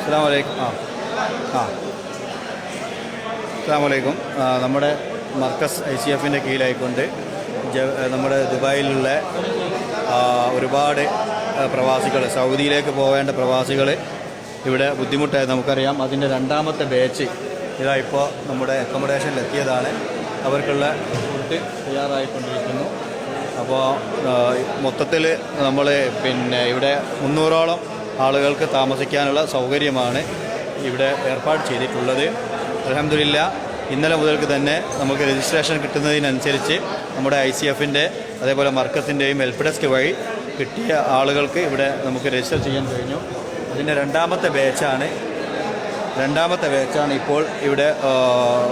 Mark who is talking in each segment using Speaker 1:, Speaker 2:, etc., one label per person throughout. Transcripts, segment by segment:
Speaker 1: അസ്സലാമലൈക്കും. നമ്മുടെ മർക്കസ് ICFൻ്റെ കീഴിലായിക്കൊണ്ട് നമ്മുടെ ദുബായിലുള്ള ഒരുപാട് പ്രവാസികൾ, സൗദിയിലേക്ക് പോവേണ്ട പ്രവാസികൾ ഇവിടെ ബുദ്ധിമുട്ടായി നമുക്കറിയാം. അതിൻ്റെ രണ്ടാമത്തെ ബാച്ച് ഇതാ ഇപ്പോൾ നമ്മുടെ അക്കോമഡേഷനിലെത്തിയതാണ്. അവർക്കുള്ള ഫുഡ് തയ്യാറായിക്കൊണ്ടിരിക്കുന്നു. അപ്പോൾ മൊത്തത്തിൽ നമ്മൾ ഇവിടെ 300ഓളം ആളുകൾക്ക് താമസിക്കാനുള്ള സൗകര്യമാണ് ഇവിടെ ഏർപ്പാട് ചെയ്തിട്ടുള്ളത്. അൽഹംദുലില്ലാ, ഇന്നലെ മുതൽക്ക് തന്നെ നമുക്ക് രജിസ്ട്രേഷൻ കിട്ടുന്നതിനനുസരിച്ച് നമ്മുടെ ICFൻ്റെ അതേപോലെ മർക്കസിൻ്റെയും ഹെൽപ്പ് ഡെസ്ക് വഴി കിട്ടിയ ആളുകൾക്ക് ഇവിടെ നമുക്ക് രജിസ്റ്റർ ചെയ്യാൻ കഴിഞ്ഞു. അതിൻ്റെ രണ്ടാമത്തെ ബാച്ചാണ് ഇപ്പോൾ ഇവിടെ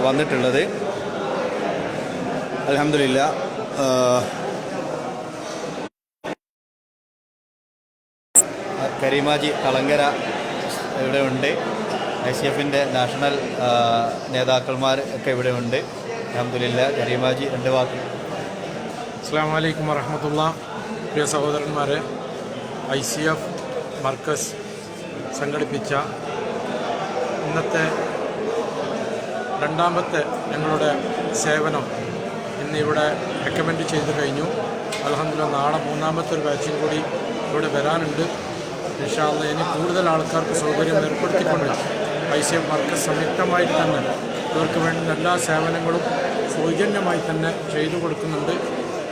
Speaker 1: വന്നിട്ടുള്ളത്. അൽഹംദുലില്ലാ, കരീമാജി കളങ്കര ഇവിടെ ഉണ്ട്. ICFൻ്റെ നാഷണൽ നേതാക്കന്മാർ ഒക്കെ ഇവിടെ ഉണ്ട്. അൽഹംദുലില്ലാ, കരീമാജി രണ്ട് വാക്ക്.
Speaker 2: അസ്സലാമു അലൈക്കും വറഹ്മത്തുള്ളാഹി. പ്രിയ സഹോദരന്മാരെ, ICF മർക്കസ് സംഘടിപ്പിച്ച ഇന്നത്തെ രണ്ടാമത്തെ ഞങ്ങളുടെ സേവനം ഇന്നിവിടെ റെക്കമെൻഡ് ചെയ്ത് കഴിഞ്ഞു. അൽഹംദുലില്ലാ, നാളെ മൂന്നാമത്തെ ഒരു ബാച്ചും കൂടി ഇവിടെ വരാനുണ്ട്. ഇൻഷാ അല്ലാഹ് ഇനി കൂടുതൽ ആൾക്കാർക്ക് സൗകര്യം ഏർപ്പെടുത്തിക്കൊണ്ട് ICF മർക്കസ് സംയുക്തമായിട്ട് തന്നെ ഇവർക്ക് വേണ്ടുന്ന എല്ലാ സേവനങ്ങളും സൗജന്യമായി തന്നെ ചെയ്തു കൊടുക്കുന്നുണ്ട്.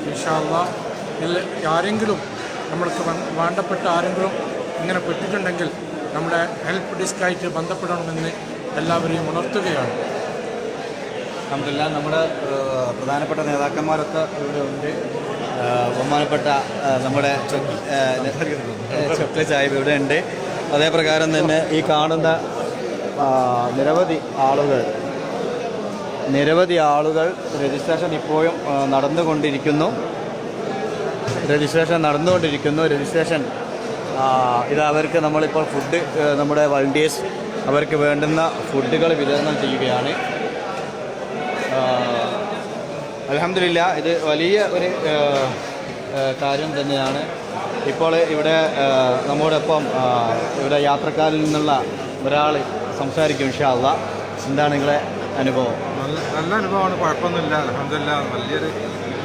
Speaker 2: ഇൻഷാ അല്ലാഹ് ഇതിൽ ആരെങ്കിലും നമ്മൾക്ക് വേണ്ടപ്പെട്ട ആരെങ്കിലും ഇങ്ങനെ പെട്ടിട്ടുണ്ടെങ്കിൽ നമ്മുടെ ഹെൽപ്പ് ഡെസ്കായിട്ട് ബന്ധപ്പെടണമെന്ന് എല്ലാവരെയും ഉണർത്തുകയാണ്.
Speaker 1: അൽഹംദുലില്ലാ, നമ്മുടെ പ്രധാനപ്പെട്ട നേതാക്കന്മാരൊക്കെ ഇവിടെ ഉണ്ട്. ബഹുമാനപ്പെട്ട നമ്മുടെ ചോക്ലേറ്റ് സാഹിബ് ഇവിടെ ഉണ്ട്. അതേപ്രകാരം തന്നെ ഈ കാണുന്ന നിരവധി ആളുകൾ രജിസ്ട്രേഷൻ ഇപ്പോഴും നടന്നുകൊണ്ടിരിക്കുന്നു. രജിസ്ട്രേഷൻ ഇത് അവർക്ക് നമ്മളിപ്പോൾ ഫുഡ്, നമ്മുടെ വളണ്ടിയേഴ്സ് അവർക്ക് വേണ്ടുന്ന ഫുഡുകൾ വിതരണം ചെയ്യുകയാണ്. അൽഹംദുലില്ലാ, ഇത് വലിയ ഒരു കാര്യം തന്നെയാണ്. ഇപ്പോൾ ഇവിടെ നമ്മോടൊപ്പം ഇവിടെ യാത്രക്കാരിൽ നിന്നുള്ള ഒരാൾ സംസാരിക്കും. ഇൻഷാ അല്ലാഹ്, എന്താണ് നിങ്ങളെ അനുഭവം?
Speaker 3: നല്ല അനുഭവമാണ്, കുഴപ്പമൊന്നുമില്ല. അൽഹംദുലില്ലാ, വലിയൊരു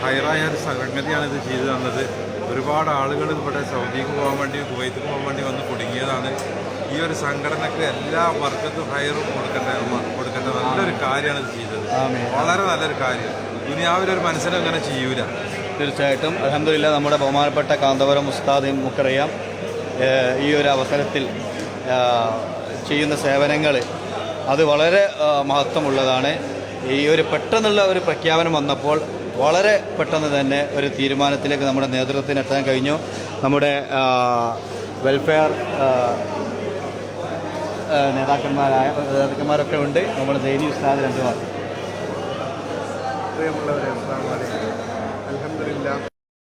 Speaker 3: ഹൈറായ ഒരു സംഗതിയാണ് ഇത് ചെയ്തു തന്നത്. ഒരുപാട് ആളുകൾ ഇവിടെ സൗദിക്ക് പോകാൻ വേണ്ടി, കുവൈത്തിക്ക് പോകാൻ വേണ്ടി വന്ന് കുടുങ്ങിയതാണ്. ഈ ഒരു സംഘടനക്ക് എല്ലാ വർക്കത്തും ഹൈറും കൊടുക്കേണ്ട നല്ലൊരു കാര്യമാണ് ഇത് ചെയ്തത്. വളരെ നല്ലൊരു കാര്യം. ദുനിയാവിലൊരു മനുഷ്യനും അങ്ങനെ ചെയ്യൂല.
Speaker 1: തീർച്ചയായിട്ടും അൽഹംദുലില്ലാ, നമ്മുടെ ബഹുമാനപ്പെട്ട കാന്തപുരം ഉസ്താദ് നമുക്കറിയാം, ഈ ഒരു അവസരത്തിൽ ചെയ്യുന്ന സേവനങ്ങൾ അത് വളരെ മഹത്വമുള്ളതാണ്. ഈ ഒരു പെട്ടെന്നുള്ള ഒരു പ്രഖ്യാപനം വന്നപ്പോൾ വളരെ പെട്ടെന്ന് തന്നെ ഒരു തീരുമാനത്തിലേക്ക് നമ്മുടെ നേതൃത്വത്തിന് എത്താൻ കഴിഞ്ഞു. നമ്മുടെ വെൽഫെയർ നേതാക്കന്മാരൊക്കെ ഉണ്ട്. നമ്മുടെ സൈനി ഉസ്താദ് രണ്ട് വാക്ക്.
Speaker 4: പ്രിയമുള്ളവരെ, അസ്സലാമു അലൈക്കും. അൽഹംദുലില്ലാ,